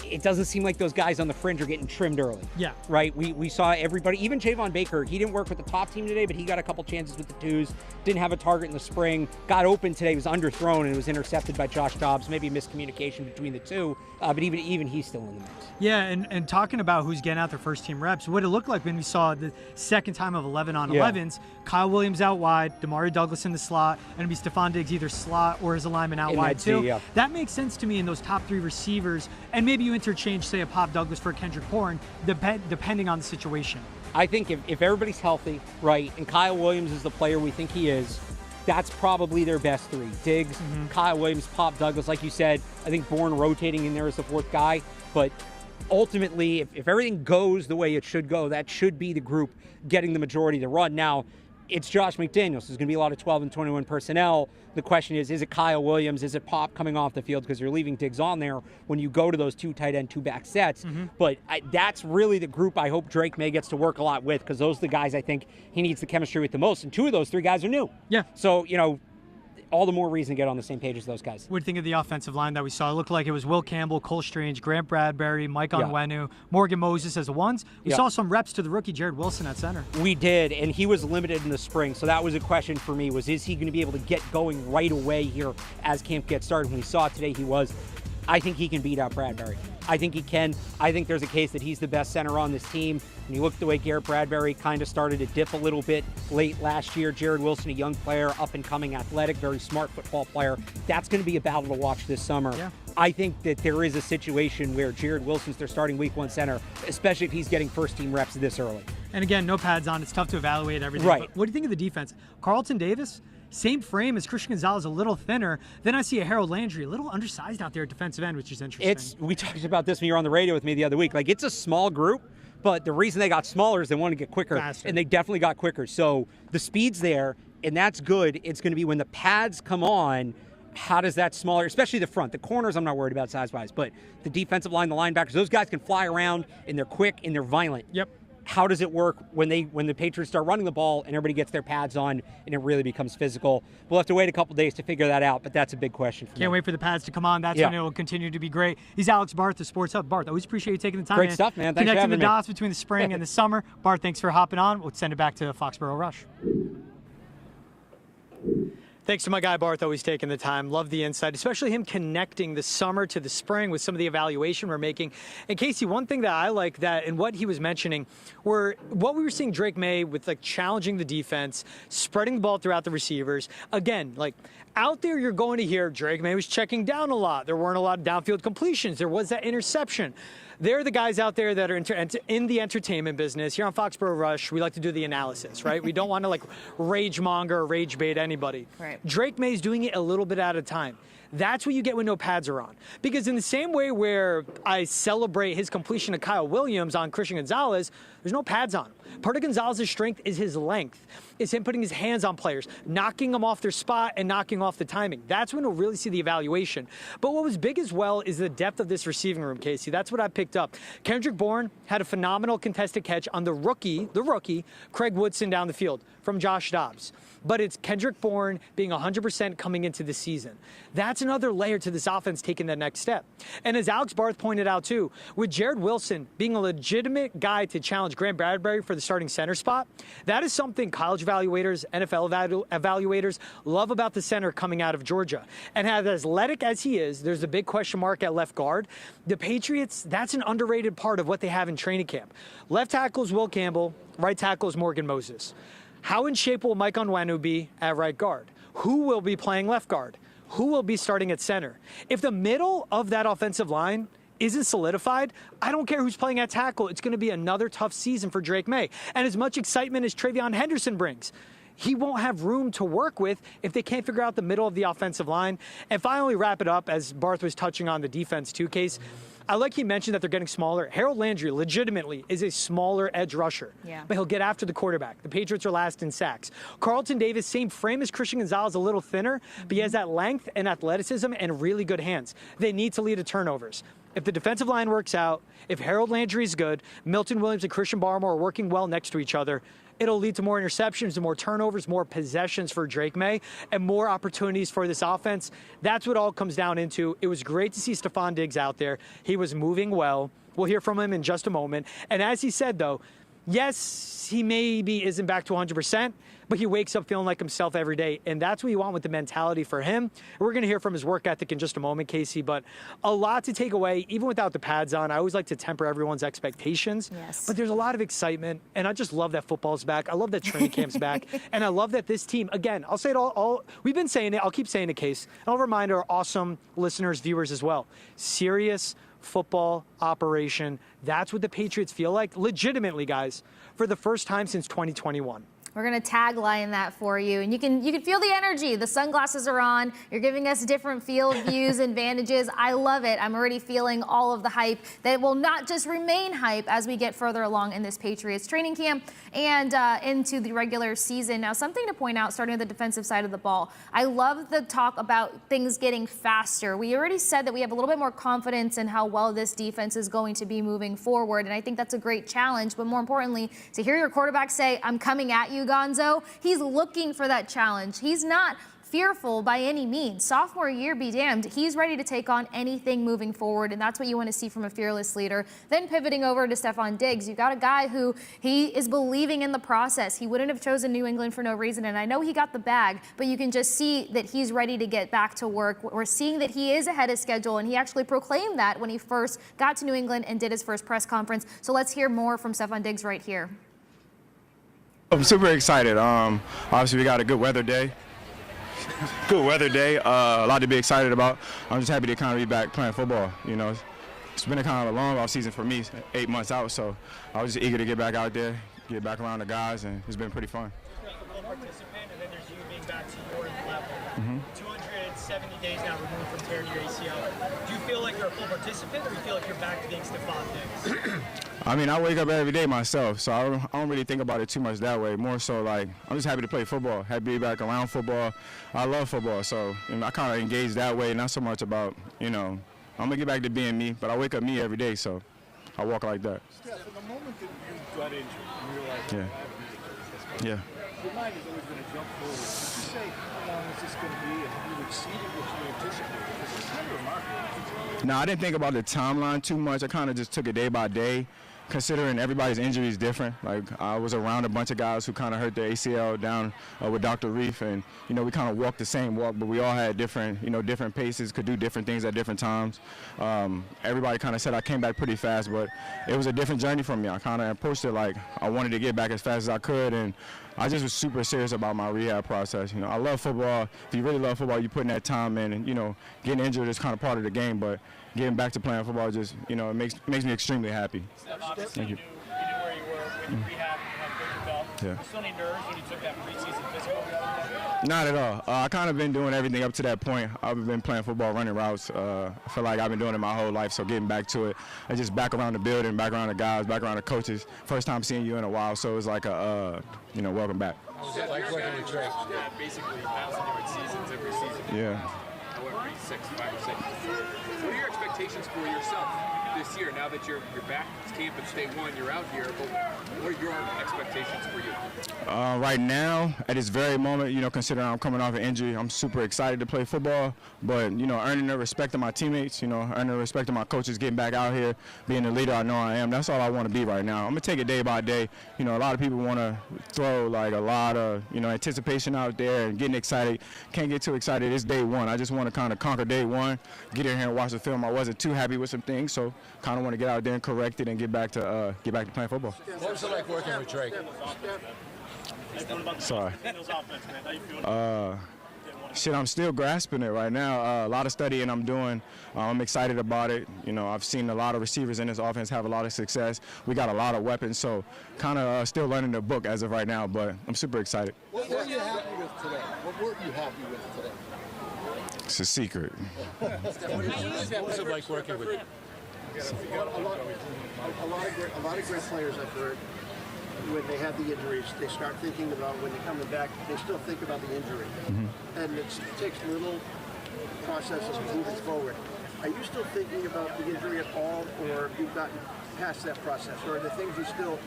it doesn't seem like those guys on the fringe are getting trimmed early. Yeah. Right? We saw everybody, even Javon Baker, he didn't work with the top team today, but he got a couple chances with the twos, didn't have a target in the spring, got open today, was underthrown, and was intercepted by Josh Dobbs. Maybe miscommunication between the two, but even he's still in the mix. Yeah, and talking about who's getting out their first team reps, what it looked like when we saw the second time of 11 on 11s, Kyle Williams out wide, Damari Douglas in the slot, and it'd be Stefon Diggs either slot or his alignment out wide too. That makes sense to me in those top three receivers, and maybe you interchange, say, a Pop Douglas for a Kendrick Bourne, depending on the situation. I think if everybody's healthy, right, and Kyle Williams is the player we think he is, that's probably their best three. Diggs, Kyle Williams, Pop Douglas. Like you said, I think Bourne rotating in there as the fourth guy. But ultimately, if everything goes the way it should go, that should be the group getting the majority of the run. Now, it's Josh McDaniels. There's going to be a lot of 12 and 21 personnel. The question is it Kyle Williams? Is it Pop coming off the field because you're leaving Diggs on there when you go to those two tight end, two back sets? But that's really the group I hope Drake Maye gets to work a lot with because those are the guys I think he needs the chemistry with the most. And two of those three guys are new. Yeah. So, you know, all the more reason to get on the same page as those guys. What do you think of the offensive line that we saw? It looked like it was Will Campbell, Cole Strange, Grant Bradbury, Mike Onwenu, Morgan Moses as the ones. We saw some reps to the rookie Jared Wilson at center. We did, and he was limited in the spring. So that was a question for me, is he going to be able to get going right away here as camp gets started? When we saw it today, he was. I think he can beat out Bradbury. I think he can. I think there's a case that he's the best center on this team. When you look at the way Garrett Bradbury kind of started to dip a little bit late last year, Jared Wilson, a young player, up and coming, athletic, very smart football player. That's going to be a battle to watch this summer. Yeah. I think that there is a situation where Jared Wilson's their starting week one center, especially if he's getting first team reps this early. And again, no pads on. It's tough to evaluate everything. Right. But what do you think of the defense? Carlton Davis, same frame as Christian Gonzalez, a little thinner. Then I see a Harold Landry, a little undersized out there at defensive end, which is interesting. We talked about this when you were on the radio with me the other week. Like, it's a small group, but the reason they got smaller is they want to get quicker. Faster. And they definitely got quicker. So the speed's there, and that's good. It's going to be when the pads come on, how does that smaller, especially the front. The corners I'm not worried about size-wise, but the defensive line, the linebackers, those guys can fly around, and they're quick, and they're violent. Yep. How does it work when the Patriots start running the ball and everybody gets their pads on and it really becomes physical? We'll have to wait a couple days to figure that out, but that's a big question for me. Can't wait for the pads to come on. That's when it will continue to be great. He's Alex Barth, the Sports Hub. Barth, always appreciate you taking the time. Great stuff, man. Thanks for having me. Connecting the dots between the spring and the summer. Barth, thanks for hopping on. We'll send it back to Foxborough Rush. Thanks to my guy Barth, always taking the time. Love the insight, especially him connecting the summer to the spring with some of the evaluation we're making. And Casey, one thing that I like that and what he was mentioning were what we were seeing Drake Maye with, like, challenging the defense, spreading the ball throughout the receivers. Again, like, out there you're going to hear Drake Maye was checking down a lot. There weren't a lot of downfield completions. There was that interception. They're the guys out there that are in the entertainment business. Here on Foxborough Rush, we like to do the analysis, right? We don't want to, like, rage monger or rage bait anybody. Right. Drake Maye's doing it a little bit at a time. That's what you get when no pads are on. Because in the same way where I celebrate his completion to Kyle Williams on Christian Gonzalez, there's no pads on him. Part of Gonzalez's strength is his length. It's him putting his hands on players, knocking them off their spot and knocking off the timing. That's when we'll really see the evaluation. But what was big as well is the depth of this receiving room, Casey. That's what I picked up. Kendrick Bourne had a phenomenal contested catch on the rookie, Craig Woodson down the field from Josh Dobbs. But it's Kendrick Bourne being 100% coming into the season. That's another layer to this offense taking that next step. And as Alex Barth pointed out too, with Jared Wilson being a legitimate guy to challenge Grant Bradbury for the starting center spot, that is something college evaluators, NFL evaluators love about the center coming out of Georgia. And as athletic as he is, there's a big question mark at left guard. The Patriots, that's an underrated part of what they have in training camp. Left tackle is Will Campbell, right tackle is Morgan Moses. How in shape will Mike Onwenu be at right guard? Who will be playing left guard? Who will be starting at center? If the middle of that offensive line isn't solidified, I don't care who's playing at tackle. It's going to be another tough season for Drake Maye. And as much excitement as Travion Henderson brings, he won't have room to work with if they can't figure out the middle of the offensive line. And finally, wrap it up, as Barth was touching on the defense too, Case. I like he mentioned that they're getting smaller. Harold Landry legitimately is a smaller edge rusher, but he'll get after the quarterback. The Patriots are last in sacks. Carlton Davis, same frame as Christian Gonzalez, a little thinner, but he has that length and athleticism and really good hands. They need to lead to turnovers. If the defensive line works out, if Harold Landry is good, Milton Williams and Christian Barmore are working well next to each other, it'll lead to more interceptions, more turnovers, more possessions for Drake Maye, and more opportunities for this offense. That's what all comes down into. It was great to see Stefon Diggs out there. He was moving well. We'll hear from him in just a moment. And as he said, though, yes, he maybe isn't back to 100%, but he wakes up feeling like himself every day, and that's what you want with the mentality for him. We're going to hear from his work ethic in just a moment, Casey, but a lot to take away, even without the pads on. I always like to temper everyone's expectations, but there's a lot of excitement, and I just love that football's back. I love that training camp's back, and I love that this team, again, I'll say it all we've been saying it, I'll keep saying it, Case, and I'll remind our awesome listeners, viewers as well, serious football operation. That's what the Patriots feel like, legitimately, guys, for the first time since 2021. We're going to tagline that for you. And you can feel the energy. The sunglasses are on. You're giving us different field views and vantages. I love it. I'm already feeling all of the hype that will not just remain hype as we get further along in this Patriots training camp and into the regular season. Now, something to point out, starting at the defensive side of the ball. I love the talk about things getting faster. We already said that we have a little bit more confidence in how well this defense is going to be moving forward. And I think that's a great challenge. But more importantly, to hear your quarterback say, "I'm coming at you, Gonzo," he's looking for that challenge. He's not fearful by any means. Sophomore year be damned. He's ready to take on anything moving forward, and that's what you want to see from a fearless leader. Then pivoting over to Stefon Diggs, you've got a guy who he is believing in the process. He wouldn't have chosen New England for no reason, and I know he got the bag, but you can just see that he's ready to get back to work. We're seeing that he is ahead of schedule, and he actually proclaimed that when he first got to New England and did his first press conference. So let's hear more from Stefon Diggs right here. I'm super excited. Obviously, we got a good weather day. A lot to be excited about. I'm just happy to kind of be back playing football. You know, it's been a kind of a long off season for me, 8 months out. So I was just eager to get back out there, get back around the guys, and it's been pretty fun. Full participant, and then there's you being back to your level. 270 days now removed from tearing your ACL. Do you feel like you're a full participant, or do you feel like you're back to being Stefon Diggs? I mean, I wake up every day myself, so I don't really think about it too much that way. More so, like, I'm just happy to play football, happy to be back around football. I love football, so I kind of engage that way, not so much about, I'm going to get back to being me, but I wake up me every day, so I walk like that. Yeah, from the moment that you got injured, you realized Yeah. your mind has always been a jump forward. Did you say, how long is this going to be, and you exceeded what you anticipated? Because it's kind of remarkable. No, I didn't think about the timeline too much. I kind of just took it day by day. considering everybody's injury is different. Like, I was around a bunch of guys who kind of hurt their ACL down with Dr. Reef, and, you know, we kind of walked the same walk, but we all had different, you know, different paces, could do different things at different times. Everybody kind of said I came back pretty fast, but it was a different journey for me. I kind of approached it like I wanted to get back as fast as I could, and I just was super serious about my rehab process. You know, I love football. If you really love football, you put in that time in, and, you know, getting injured is kind of part of the game, but getting back to playing football just, you know, it makes me extremely happy. Thank you. You knew where you were with rehab and how good you felt. Yeah. Were you still any nerves when you took that preseason physical the other day? Not at all. I kind of been doing everything up to that point. I've been playing football, running routes. I feel like I've been doing it my whole life, so getting back to it, I just back around the building, back around the guys, back around the coaches. First time seeing you in a while, so it was like a, you know, welcome back. How's it like working with Drake? Basically 1,000-yard seasons every season. Yeah. However, 5 or 6. What are your expectations for yourself this year? Now that you're back, it's camp, it's day one, you're out here. But what are your expectations for you? Right now, at this very moment, you know, considering I'm coming off an injury, I'm super excited to play football. But, you know, earning the respect of my teammates, you know, earning the respect of my coaches, getting back out here, being the leader I know I am. That's all I want to be right now. I'm gonna take it day by day. You know, a lot of people want to throw like a lot of, you know, anticipation out there and getting excited. Can't get too excited. It's day one. I just want to kind of conquer day one, get in here and watch the film. I wasn't too happy with some things, so kind of want to get out there and correct it and get back to playing football. What was it like working with Drake? Sorry. Shit, I'm still grasping it right now. A lot of studying I'm doing. I'm excited about it. You know, I've seen a lot of receivers in this offense have a lot of success. We got a lot of weapons, so kind of still learning the book as of right now, but I'm super excited. What were you happy with today? What were you happy with today? It's a secret. What was it like working with A lot of great players I've heard, when they have the injuries, they start thinking about when they're coming back, they still think about the injury. And it takes a little process of moving forward. Are you still thinking about the injury at all, or have you gotten past that process? Or are there things you still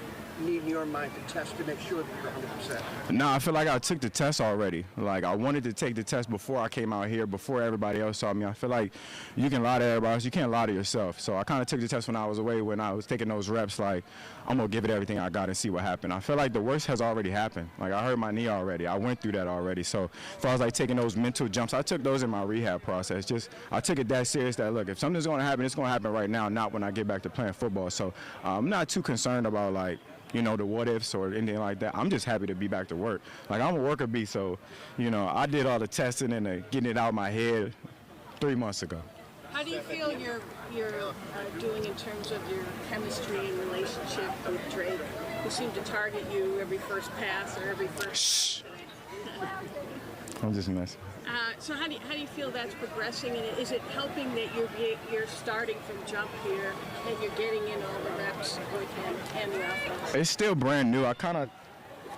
need in your mind to test to make sure that you're 100%? No, I feel like I took the test already. Like, I wanted to take the test before I came out here, before everybody else saw me. I feel like you can lie to everybody else, you can't lie to yourself. So I kind of took the test when I was away, when I was taking those reps, like, I'm going to give it everything I got and see what happened. I feel like the worst has already happened. Like, I hurt my knee already. I went through that already. So as far as like taking those mental jumps, I took those in my rehab process. Just, I took it that serious that, look, if something's going to happen, it's going to happen right now, not when I get back to playing football. So I'm not too concerned about, like, you know, the what ifs or anything like that. I'm just happy to be back to work. Like, I'm a worker bee, so, you know, I did all the testing and getting it out of my head 3 months ago. How do you feel you're doing in terms of your chemistry and relationship with Drake, who seemed to target you every first pass or every first? Shh. I'm just messing. So how do you feel that's progressing, and is it helping that you're starting from jump here and you're getting in all the reps with him and the offense? It's still brand new. I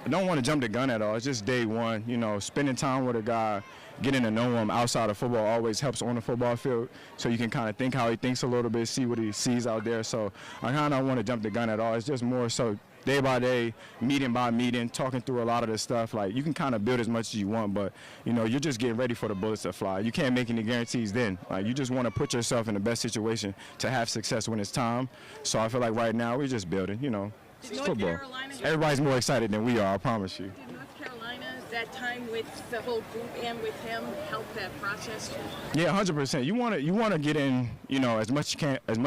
don't want to jump the gun at all. It's just day one. You know, spending time with a guy, getting to know him outside of football always helps on the football field, so you can kind of think how he thinks a little bit, see what he sees out there. So I kind of don't want to jump the gun at all. It's just more so day by day, meeting by meeting, talking through a lot of this stuff. Like, you can kind of build as much as you want, but, you know, you're just getting ready for the bullets to fly. You can't make any guarantees then. Like, you just want to put yourself in the best situation to have success when it's time. So I feel like right now we're just building, you know, football. Everybody's more excited than we are, I promise you. Did North Carolina, that time with the whole group and with him, help that process? Yeah, 100%. You want to get in, you know, as much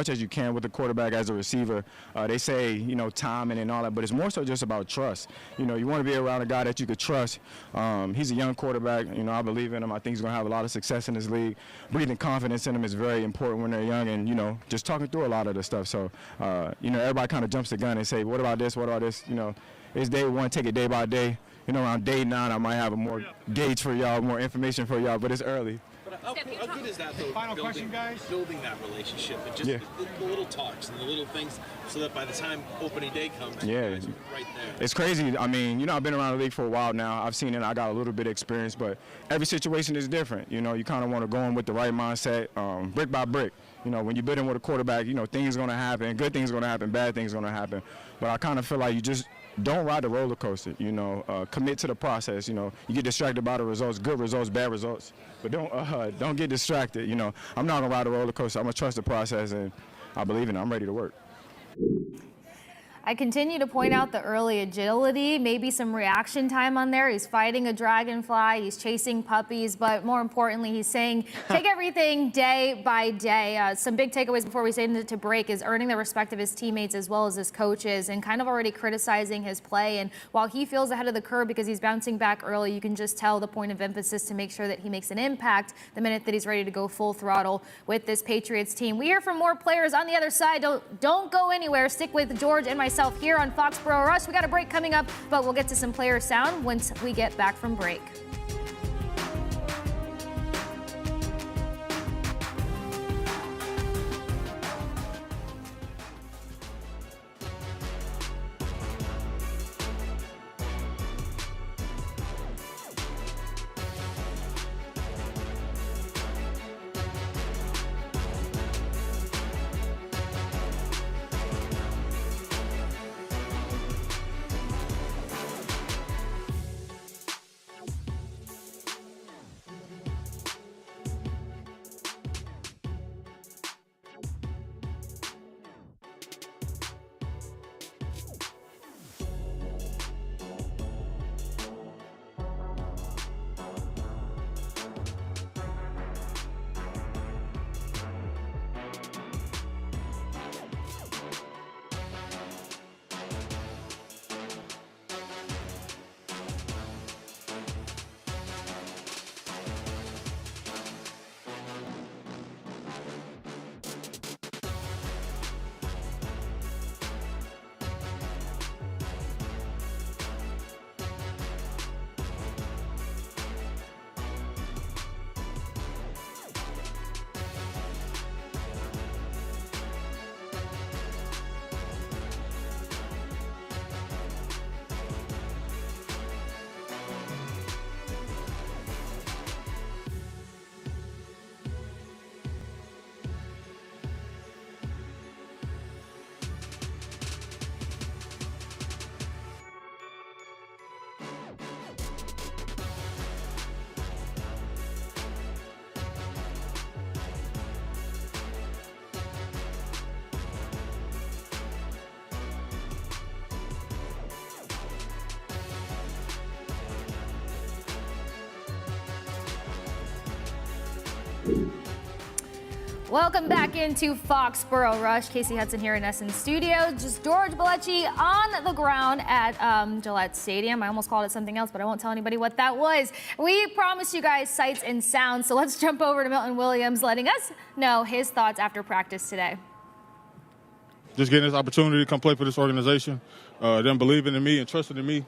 as you can with the quarterback as a receiver. They say, you know, timing and all that, but it's more so just about trust. You know, you want to be around a guy that you could trust. He's a young quarterback. You know, I believe in him. I think he's going to have a lot of success in this league. Breathing confidence in him is very important when they're young, and, you know, just talking through a lot of the stuff. So, you know, everybody kind of jumps the gun and say, what about this? What about this? You know, it's day one. Take it day by day. You know, around day 9, I might have a more gauge for y'all, more information for y'all, but it's early. But how good is that, though? Final question, guys. Building that relationship and just the little talks and the little things, so that by the time opening day comes, you guys are right there. It's crazy. I mean, you know, I've been around the league for a while now. I've seen it. I got a little bit of experience, but every situation is different. You know, you kind of want to go in with the right mindset, brick by brick. You know, when you're building with a quarterback, you know, things are going to happen. Good things are going to happen. Bad things are going to happen. But I kind of feel like you just don't ride the roller coaster. You know, commit to the process. You know, you get distracted by the results, good results, bad results. But don't get distracted. You know, I'm not going to ride the roller coaster. I'm going to trust the process, and I believe in it. I'm ready to work. I continue to point out the early agility, maybe some reaction time on there. He's fighting a dragonfly, he's chasing puppies, but more importantly, he's saying take everything day by day. Some big takeaways before we say to break is earning the respect of his teammates as well as his coaches, and kind of already criticizing his play. And while he feels ahead of the curve because he's bouncing back early, you can just tell the point of emphasis to make sure that he makes an impact the minute that he's ready to go full throttle with this Patriots team. We hear from more players on the other side. Don't go anywhere. Stick with George and myself here on Foxborough Rush. We got a break coming up, but we'll get to some player sound once we get back from break. Welcome back into Foxborough Rush. Kasey Hudson here in Essence Studio. Just George Balekji on the ground at Gillette Stadium. I almost called it something else, but I won't tell anybody what that was. We promised you guys sights and sounds, so let's jump over to Milton Williams letting us know his thoughts after practice today. Just getting this opportunity to come play for this organization, them believing in me and trusting in me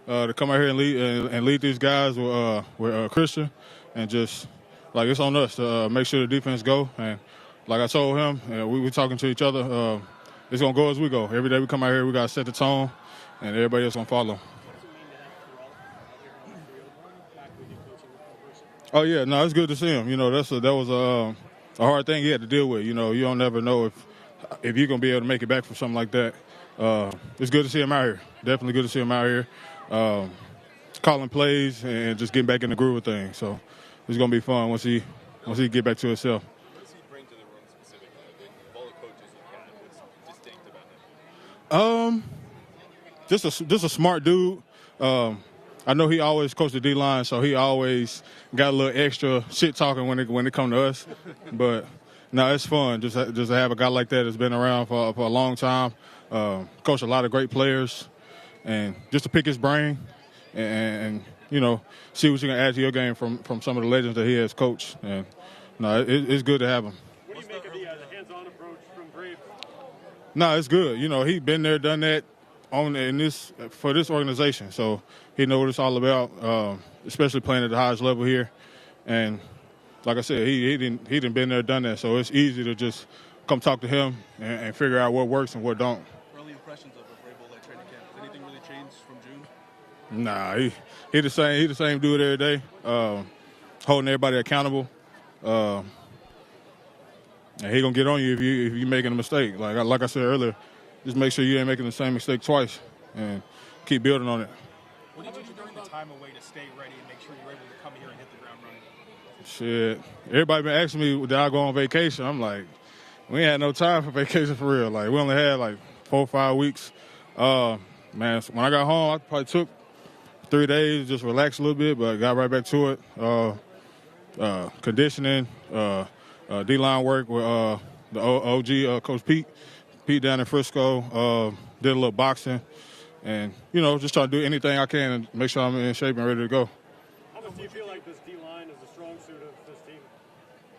to come out here and lead these guys with Christian, and just like it's on us to make sure the defense go. And like I told him, we were talking to each other. It's gonna go as we go. Every day we come out here, we gotta set the tone, and everybody else gonna follow. Oh yeah, no, it's good to see him. You know, that was a hard thing he had to deal with. You know, you don't never know if you're gonna be able to make it back from something like that. It's good to see him out here. Definitely good to see him out here, calling plays and just getting back in the groove of things. So it's gonna be fun once he get back to himself. What does he bring to the room specifically? Of all the coaches you've had, what's distinct about him? Just a smart dude. I know he always coached the D-line, so he always got a little extra shit talking when it come to us. But no, it's fun just to have a guy like that that's been around for a long time, coached a lot of great players, and just to pick his brain and you know, see what you can add to your game from some of the legends that he has coached. And no, it's good to have him. What do you make of the hands-on approach from Vrabel? No, it's good. You know, he's been there, done that for this organization, so he knows what it's all about, especially playing at the highest level here. And like I said, he didn't been there, done that, so it's easy to just come talk to him and figure out what works and what don't. Early impressions of Vrabel at training camp. Has anything really changed from June? Nah, he the same. He the same dude every day, holding everybody accountable. And he gonna get on you if you making a mistake. Like I said earlier, just make sure you ain't making the same mistake twice, and keep building on it. What did you do during the time away to stay ready and make sure you were able to come here and hit the ground running? Shit, everybody been asking me did I go on vacation. I'm like, we ain't had no time for vacation for real. Like we only had like 4 or 5 weeks Man, when I got home, I probably took 3 days, just relax a little bit, but got right back to it. Conditioning, D-line work with the OG, Coach Pete down in Frisco. Did a little boxing, and, just trying to do anything I can to make sure I'm in shape and ready to go. How much do you feel like this D-line is the strong suit of this team?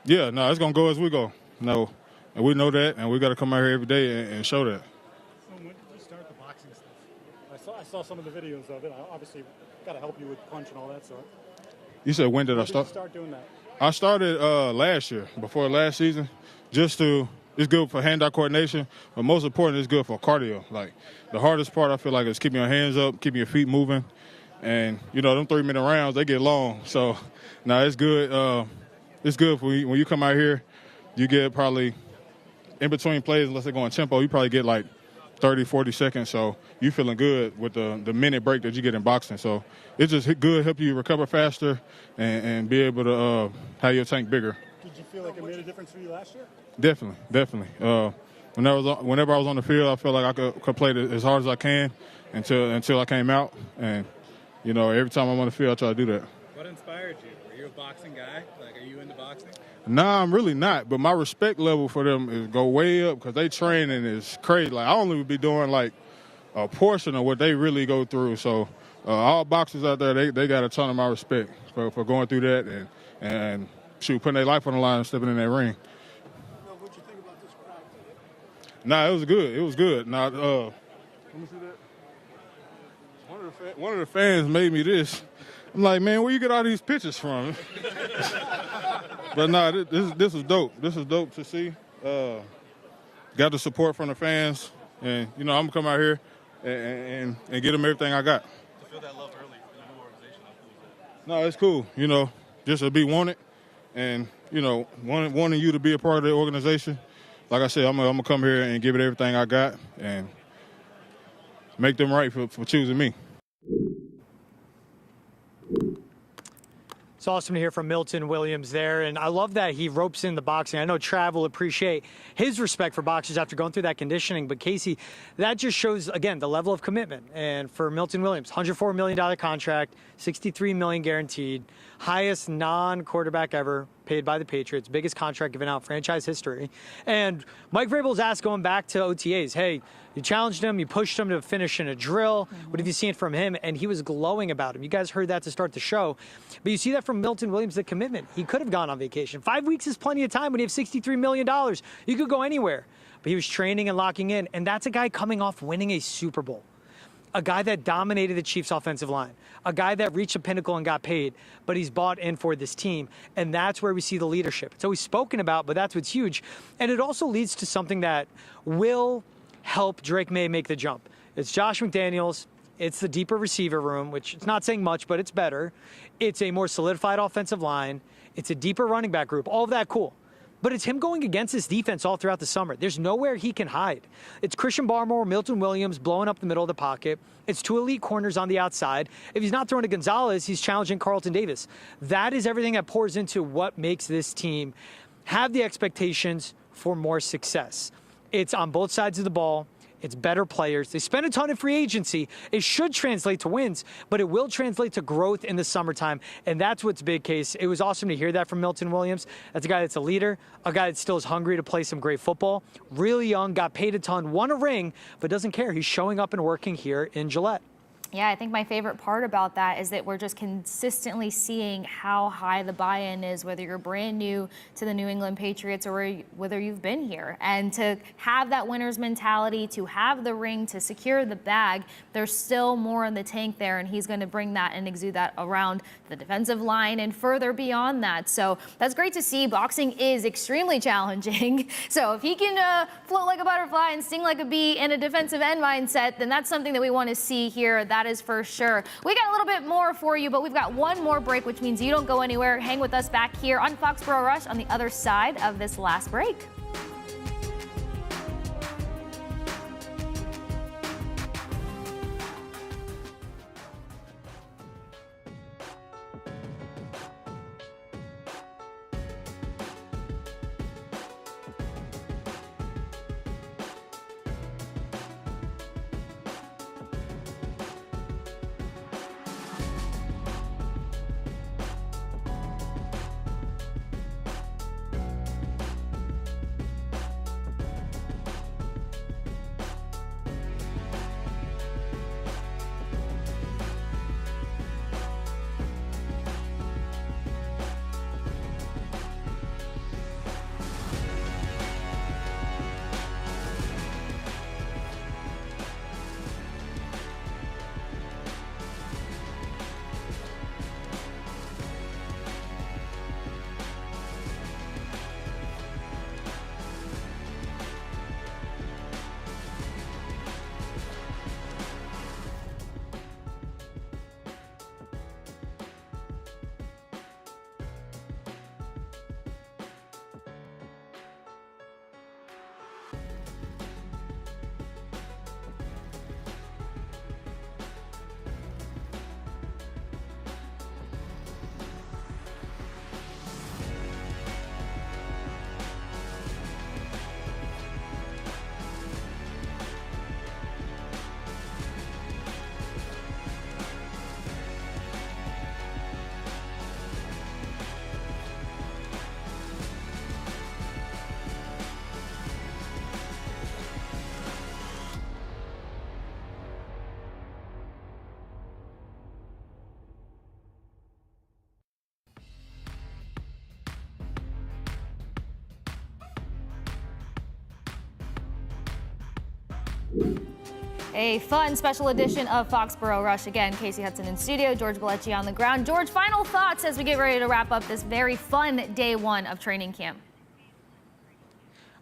Yeah, no, it's going to go as we go. No, and we know that, and we got to come out here every day and show that. So when did you start the boxing stuff? I saw some of the videos of it. I obviously got to help you with punch and all that sort. You said when did I start? Did you start doing that? I started last year, before last season, it's good for hand-eye coordination, but most important, it's good for cardio. Like, the hardest part, I feel like, is keeping your hands up, keeping your feet moving. And, them 3-minute rounds, they get long. So, no, it's good. It's good for when you come out here, you get probably, in between plays, unless they're going tempo, you probably get like 30, 40 seconds. So you feeling good with the minute break that you get in boxing. So it's just good, help you recover faster and be able to have your tank bigger. Did you feel like it made a difference for you last year? Definitely. Whenever I was on the field, I felt like I could play as hard as I can until I came out. And, every time I'm on the field, I try to do that. What inspired you? Were you a boxing guy? Like, are you into boxing? Nah, I'm really not. But my respect level for them is go way up because they training is crazy. Like, I only would be doing, like, a portion of what they really go through. So all boxers out there, they got a ton of my respect for going through that and putting their life on the line and stepping in that ring. What'd you think about this crowd? Nah, it was good. It was good. Now, let me see that. One of the fans made me this. I'm like, man, where you get all these pictures from? But nah, this is dope. This is dope to see. Got the support from the fans, and I'm gonna come out here and get them everything I got. To feel that love early in a new organization, how cool is that? No, it's cool. Just to be wanted, and wanting you to be a part of the organization. Like I said, I'm gonna come here and give it everything I got and make them right for choosing me. It's awesome to hear from Milton Williams there, and I love that he ropes in the boxing. I know Trav will appreciate his respect for boxers after going through that conditioning, but Kasey, that just shows, again, the level of commitment. And for Milton Williams, $104 million contract, $63 million guaranteed, highest non-quarterback ever paid by the Patriots, biggest contract given out franchise history. And Mike Vrabel's asked going back to OTAs, hey, you challenged him, you pushed him to finish in a drill. What have you seen from him? And he was glowing about him. You guys heard that to start the show. But you see that from Milton Williams, the commitment. He could have gone on vacation. 5 weeks is plenty of time when you have $63 million. You could go anywhere. But he was training and locking in. And that's a guy coming off winning a Super Bowl. A guy that dominated the Chiefs' offensive line. A guy that reached a pinnacle and got paid. But he's bought in for this team. And that's where we see the leadership. It's always spoken about, but that's what's huge. And it also leads to something that will help Drake Maye make the jump. It's Josh McDaniels. It's the deeper receiver room, which it's not saying much, but it's better. It's a more solidified offensive line. It's a deeper running back group. All of that, cool. But it's him going against this defense all throughout the summer. There's nowhere he can hide. It's Christian Barmore, Milton Williams blowing up the middle of the pocket. It's two elite corners on the outside. If he's not throwing to Gonzalez, he's challenging Carlton Davis. That is everything that pours into what makes this team have the expectations for more success. It's on both sides of the ball. It's better players. They spend a ton in free agency. It should translate to wins, but it will translate to growth in the summertime, and that's what's big, Case. It was awesome to hear that from Milton Williams. That's a guy that's a leader, a guy that still is hungry to play some great football. Really young, got paid a ton, won a ring, but doesn't care. He's showing up and working here in Gillette. Yeah, I think my favorite part about that is that we're just consistently seeing how high the buy-in is, whether you're brand new to the New England Patriots or whether you've been here. And to have that winner's mentality, to have the ring, to secure the bag, there's still more in the tank there, and he's going to bring that and exude that around the defensive line and further beyond that. So that's great to see. Boxing is extremely challenging. So if he can float like a butterfly and sting like a bee in a defensive end mindset, then that's something that we want to see here. That is for sure. We got a little bit more for you, but we've got one more break, which means you don't go anywhere. Hang with us back here on Foxborough Rush on the other side of this last break. A fun special edition of Foxborough Rush. Again, Kasey Hudson in studio, George Balekji on the ground. George, final thoughts as we get ready to wrap up this very fun day one of training camp.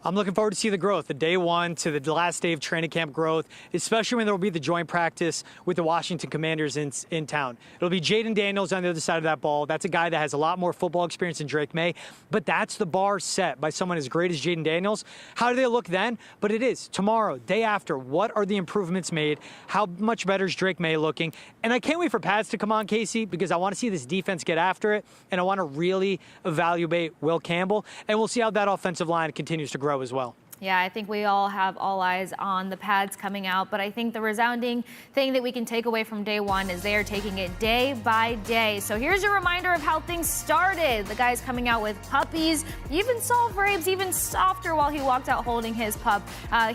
I'm looking forward to see the growth, the day one to the last day of training camp growth, especially when there will be the joint practice with the Washington Commanders in town. It'll be Jaden Daniels on the other side of that ball. That's a guy that has a lot more football experience than Drake Maye, but that's the bar set by someone as great as Jaden Daniels. How do they look then? But it is tomorrow, day after. What are the improvements made? How much better is Drake Maye looking? And I can't wait for pads to come on, Kasey, because I want to see this defense get after it, and I want to really evaluate Will Campbell, and we'll see how that offensive line continues to grow as well. Yeah, I think we all have all eyes on the pads coming out, but I think the resounding thing that we can take away from day one is they are taking it day by day. So here's a reminder of how things started. The guys coming out with puppies. You even saw Vrabel even softer while he walked out holding his pup.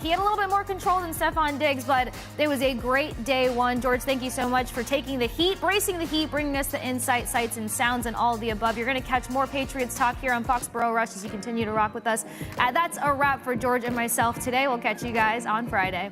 He had a little bit more control than Stefon Diggs, but it was a great day one. George, thank you so much for taking the heat, bracing the heat, bringing us the insight, sights, and sounds, and all of the above. You're going to catch more Patriots talk here on Foxborough Rush as you continue to rock with us. That's a wrap for George and myself today. We'll catch you guys on Friday.